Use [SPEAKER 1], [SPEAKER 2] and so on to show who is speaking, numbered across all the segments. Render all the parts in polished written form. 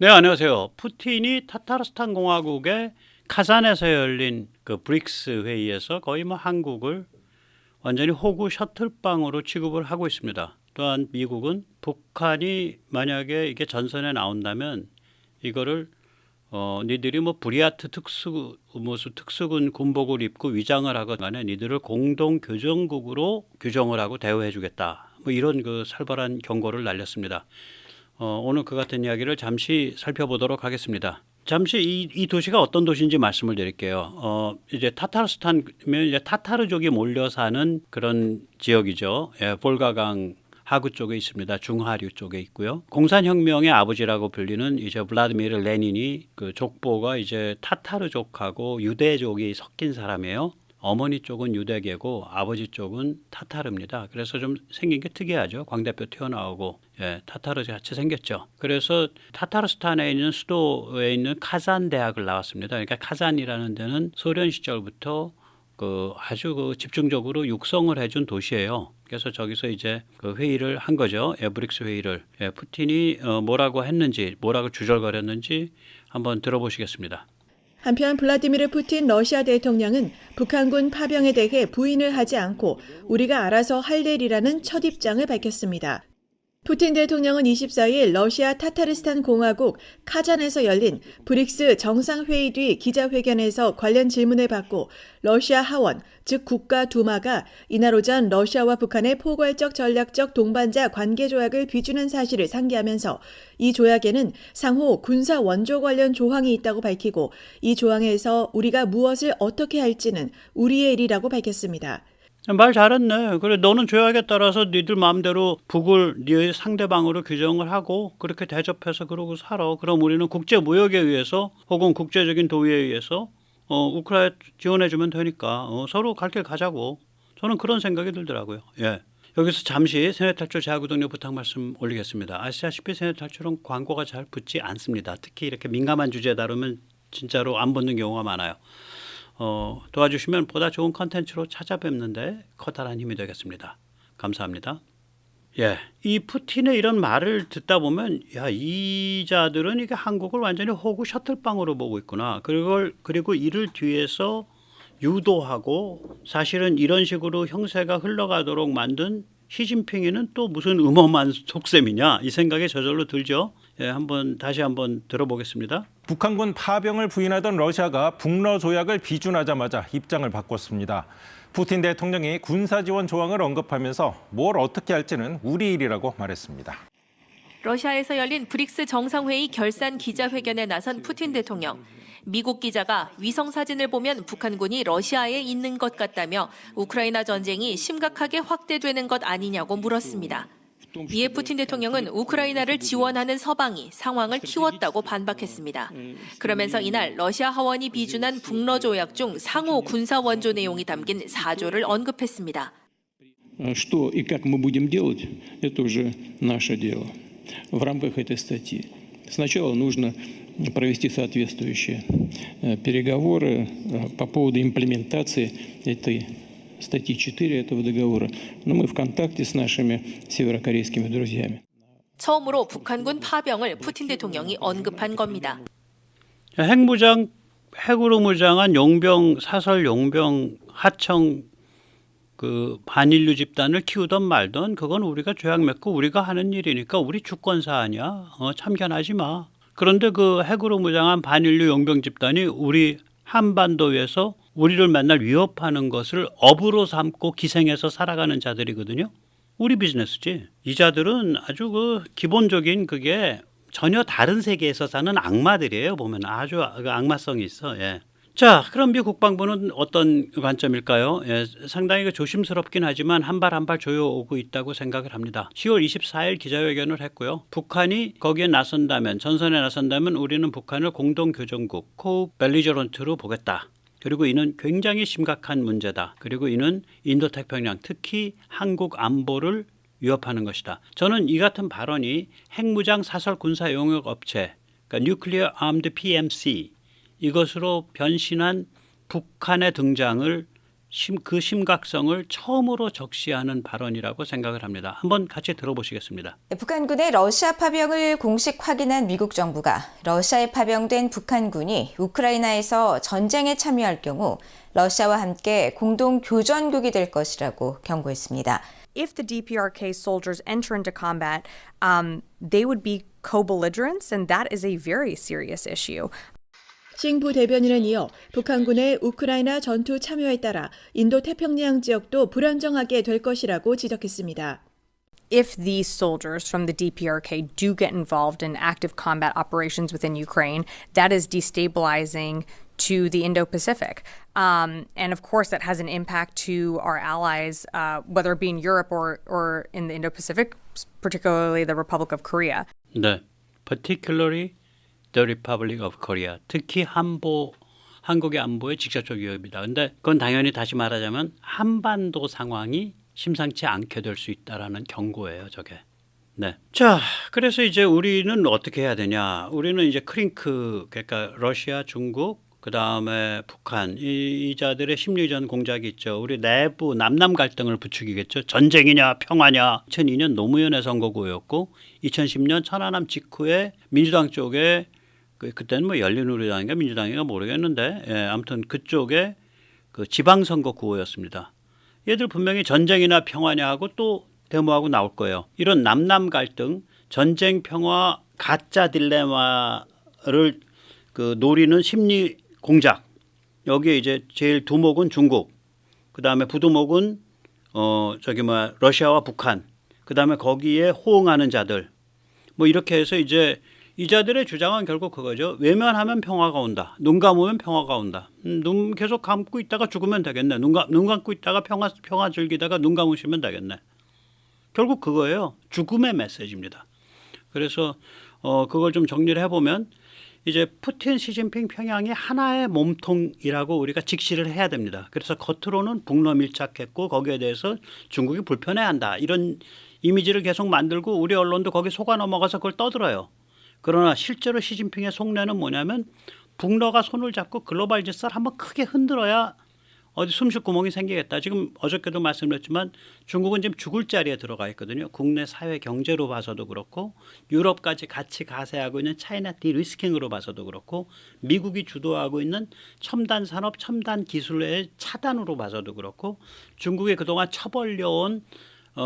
[SPEAKER 1] 네, 안녕하세요. 푸틴이 타타르스탄 공화국의 카잔에서 열린 그 브릭스 회의에서 거의 뭐 한국을 완전히 호구 셔틀방으로 취급을 하고 있습니다. 또한 미국은 북한이 만약에 이게 전선에 나온다면 이거를 니들이 뭐 브리아트 특수군 군복을 입고 위장을 하거나 니들을 공동 교정국으로 규정을 하고 대우해주겠다. 뭐 이런 그 살벌한 경고를 날렸습니다. 오늘 그 같은 이야기를 잠시 살펴보도록 하겠습니다. 잠시 이 도시가 어떤 도시인지 말씀을 드릴게요. 이제 타타르스탄이면 이제 타타르족이 몰려 사는 그런 지역이죠. 예, 볼가강 하구 쪽에 있습니다. 중하류 쪽에 있고요. 공산혁명의 아버지라고 불리는 이제 블라디미르 레닌이 그 족보가 이제 타타르족하고 유대족이 섞인 사람이에요. 어머니 쪽은 유대계고 아버지 쪽은 타타르입니다. 그래서 좀 생긴 게 특이하죠. 광대뼈 튀어나오고 타타르 같이 생겼죠. 그래서 타타르스탄에 있는 수도에 있는 카잔 대학을 나왔습니다. 그러니까 카잔이라는 데는 소련 시절부터 그 아주 그 집중적으로 육성을 해준 도시예요. 그래서 저기서 이제 그 회의를 한 거죠. 브릭스 회의를. 푸틴이 뭐라고 했는지, 뭐라고 주절거렸는지 한번 들어보시겠습니다.
[SPEAKER 2] 한편 블라디미르 푸틴 러시아 대통령은 북한군 파병에 대해 부인을 하지 않고 우리가 알아서 할 일이라는 첫 입장을 밝혔습니다. 푸틴 대통령은 24일 러시아 타타르스탄 공화국 카잔에서 열린 브릭스 정상회의 뒤 기자회견에서 관련 질문을 받고 러시아 하원, 즉 국가두마가 이날 오전 러시아와 북한의 포괄적 전략적 동반자 관계 조약을 비준한 사실을 상기하면서 이 조약에는 상호 군사 원조 관련 조항이 있다고 밝히고 이 조항에서 우리가 무엇을 어떻게 할지는 우리의 일이라고 밝혔습니다.
[SPEAKER 1] 말 잘했네. 그래, 너는 조약에 따라서 니들 마음대로 북을 네 상대방으로 규정을 하고 그렇게 대접해서 그러고 살아. 그럼 우리는 국제무역에 의해서 혹은 국제적인 도의에 의해서 우크라이나 지원해주면 되니까 서로 갈 길 가자고. 저는 그런 생각이 들더라고요. 예. 여기서 잠시 세뇌탈출 제하구독료 부탁 말씀 올리겠습니다. 아시다시피 세뇌탈출은 광고가 잘 붙지 않습니다. 특히 이렇게 민감한 주제 다루면 진짜로 안 붙는 경우가 많아요. 도와주시면 보다 좋은 컨텐츠로 찾아뵙는데 커다란 힘이 되겠습니다. 감사합니다. 예, 이 푸틴의 이런 말을 듣다 보면 야, 이 자들은 이게 한국을 완전히 호구 셔틀방으로 보고 있구나. 그리고 이를 뒤에서 유도하고 사실은 이런 식으로 형세가 흘러가도록 만든 시진핑이는 또 무슨 음험한 속셈이냐 이 생각이 저절로 들죠. 예, 다시 한번 들어보겠습니다.
[SPEAKER 3] 북한군 파병을 부인하던 러시아가 북러 조약을 비준하자마자 입장을 바꿨습니다. 푸틴 대통령이 군사지원 조항을 언급하면서 뭘 어떻게 할지는 우리 일이라고 말했습니다.
[SPEAKER 4] 러시아에서 열린 브릭스 정상회의 결산 기자회견에 나선 푸틴 대통령. 미국 기자가 위성 사진을 보면 북한군이 러시아에 있는 것 같다며 우크라이나 전쟁이 심각하게 확대되는 것 아니냐고 물었습니다. 이에 푸틴 대통령은 우크라이나를 지원하는 서방이 상황을 키웠다고 반박했습니다. 그러면서 이날 러시아 하원이 비준한 북러 조약 중 상호 군사 원조 내용이 담긴 4조를 언급했습니다.
[SPEAKER 5] Что и как мы будем делать, это уже наше дело в рамках этой статьи. Сначала нужно провести соответствующие переговоры по поводу имплементации этой статьи 4 этого договора. Но мы в контакте с нашими северокорейскими друзьями.
[SPEAKER 4] 처음으로 북한군 파병을 푸틴 대통령이 언급한 겁니다.
[SPEAKER 1] 핵으로 무장한 사설 용병 하청 그 반인류 집단을 키우던 말던 그건 우리가 조약 맺고 우리가 하는 일이니까 우리 주권사 아니야. 참견하지 마. 그런데 그 핵으로 무장한 반인류 용병 집단이 우리 한반도에서 우리를 맨날 위협하는 것을 업으로 삼고 기생해서 살아가는 자들이거든요. 우리 비즈니스지. 이 자들은 아주 그 기본적인 그게 전혀 다른 세계에서 사는 악마들이에요. 보면 아주 악마성이 있어. 예. 자, 그럼 미 국방부는 어떤 관점일까요? 예, 상당히 조심스럽긴 하지만 한 발 한 발 조여오고 있다고 생각을 합니다. 10월 24일 기자회견을 했고요. 북한이 거기에 나선다면, 전선에 나선다면 우리는 북한을 공동교정국, 코-벨리저런트로 보겠다. 그리고 이는 굉장히 심각한 문제다. 그리고 이는 인도태평양, 특히 한국 안보를 위협하는 것이다. 저는 이 같은 발언이 핵무장 사설 군사 용역 업체, 그러니까 Nuclear Armed PMC 이것으로 변신한 북한의 등장을 그 심각성을 처음으로 적시하는 발언이라고 생각을 합니다. 한번 같이 들어보시겠습니다.
[SPEAKER 6] 북한군의 러시아 파병을 공식 확인한 미국 정부가 러시아에 파병된 북한군이 우크라이나에서 전쟁에 참여할 경우 러시아와 함께 공동 교전국이 될 것이라고 경고했습니다.
[SPEAKER 7] If the DPRK soldiers enter into combat, they would be co-belligerents, and that is a very serious issue.
[SPEAKER 2] 싱부 대변인은 이어 북한군의 우크라이나 전투 참여에 따라 인도 태평양 지역도 불안정하게 될 것이라고 지적했습니다.
[SPEAKER 7] If these soldiers from the DPRK do get involved in active combat operations within Ukraine, that is destabilizing to the Indo-Pacific. And of course, that has an impact to our allies, whether it be in Europe or in the Indo-Pacific, particularly the Republic of Korea.
[SPEAKER 1] 네, particularly the Republic of Korea. 특히 한국의 안보에 직접적 위협이다. 근데 그건 당연히 다시 말하자면 한반도 상황이 심상치 않게 될 수 있다라는 경고예요, 저게. 네. 자, 그래서 이제 우리는 어떻게 해야 되냐? 우리는 이제 크링크, 그러니까 러시아, 중국, 그 다음에 북한 이 자들의 심리전 공작이 있죠. 우리 내부 남남 갈등을 부추기겠죠. 전쟁이냐 평화냐. 2002년 노무현의 선거구였고 2010년 천안함 직후에 민주당 쪽에 그때는 뭐 열린우리당인가 민주당인가 모르겠는데 아무튼 그쪽에 그 지방선거 구호였습니다. 얘들 분명히 전쟁이나 평화냐 하고 또 데모하고 나올 거예요. 이런 남남 갈등, 전쟁 평화 가짜 딜레마를 노리는 심리 공작. 여기에 이제 제일 두목은 중국, 그 다음에 부두목은 러시아와 북한, 그 다음에 거기에 호응하는 자들. 뭐 이렇게 해서 이제 이 자들의 주장은 결국 그거죠. 외면하면 평화가 온다. 눈 감으면 평화가 온다. 눈 계속 감고 있다가 죽으면 되겠네. 눈 감고 있다가 평화 즐기다가 눈 감으시면 되겠네. 결국 그거예요. 죽음의 메시지입니다. 그래서 그걸 좀 정리를 해보면 이제 푸틴, 시진핑, 평양이 하나의 몸통이라고 우리가 직시를 해야 됩니다. 그래서 겉으로는 북러 밀착했고 거기에 대해서 중국이 불편해한다. 이런 이미지를 계속 만들고 우리 언론도 거기 속아 넘어가서 그걸 떠들어요. 그러나 실제로 시진핑의 속내는 뭐냐면 북러가 손을 잡고 글로벌 질서를 한번 크게 흔들어야 어디 숨쉴 구멍이 생기겠다. 지금 어저께도 말씀드렸지만 중국은 지금 죽을 자리에 들어가 있거든요. 국내 사회 경제로 봐서도 그렇고 유럽까지 같이 가세하고 있는 차이나 디리스킹으로 봐서도 그렇고 미국이 주도하고 있는 첨단 산업, 첨단 기술의 차단으로 봐서도 그렇고 중국이 그동안 쳐벌려온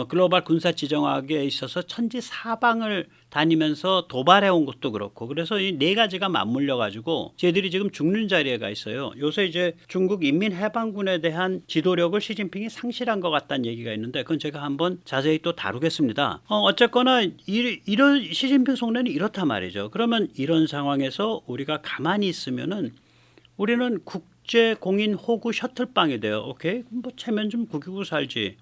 [SPEAKER 1] 글로벌 군사 지정학에 있어서 천지 사방을 다니면서 도발해온 것도 그렇고 그래서 이 네 가지가 맞물려 가지고 쟤들이 지금 죽는 자리에 가 있어요. 요새 이제 중국 인민해방군에 대한 지도력을 시진핑이 상실한 것 같다는 얘기가 있는데 그건 제가 한번 자세히 또 다루겠습니다. 어쨌거나 이런 시진핑 속내는 이렇단 말이죠. 그러면 이런 상황에서 우리가 가만히 있으면은 우리는 국제 공인 호구 셔틀빵이 돼요. 오케이? 뭐 체면 좀 구기고 살지.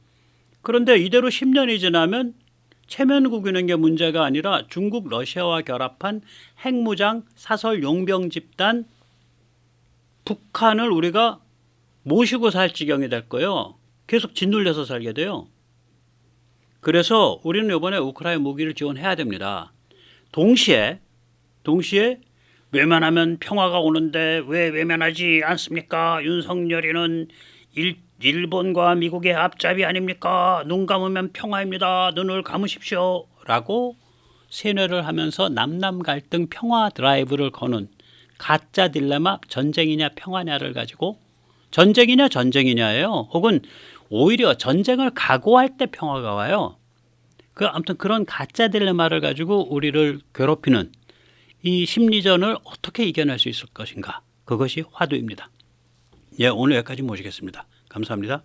[SPEAKER 1] 그런데 이대로 10년이 지나면 체면 구기는 게 문제가 아니라 중국, 러시아와 결합한 핵무장 사설 용병 집단 북한을 우리가 모시고 살 지경이 될 거예요. 계속 짓눌려서 살게 돼요. 그래서 우리는 이번에 우크라이나 무기를 지원해야 됩니다. 동시에 외면하면 평화가 오는데 왜 외면하지 않습니까? 윤석열이는 일본과 미국의 앞잡이 아닙니까? 눈 감으면 평화입니다. 눈을 감으십시오. 라고 세뇌를 하면서 남남 갈등 평화 드라이브를 거는 가짜 딜레마 전쟁이냐 평화냐를 가지고 전쟁이냐예요. 혹은 오히려 전쟁을 각오할 때 평화가 와요. 아무튼 그런 가짜 딜레마를 가지고 우리를 괴롭히는 이 심리전을 어떻게 이겨낼 수 있을 것인가. 그것이 화두입니다. 오늘 여기까지 모시겠습니다. 감사합니다.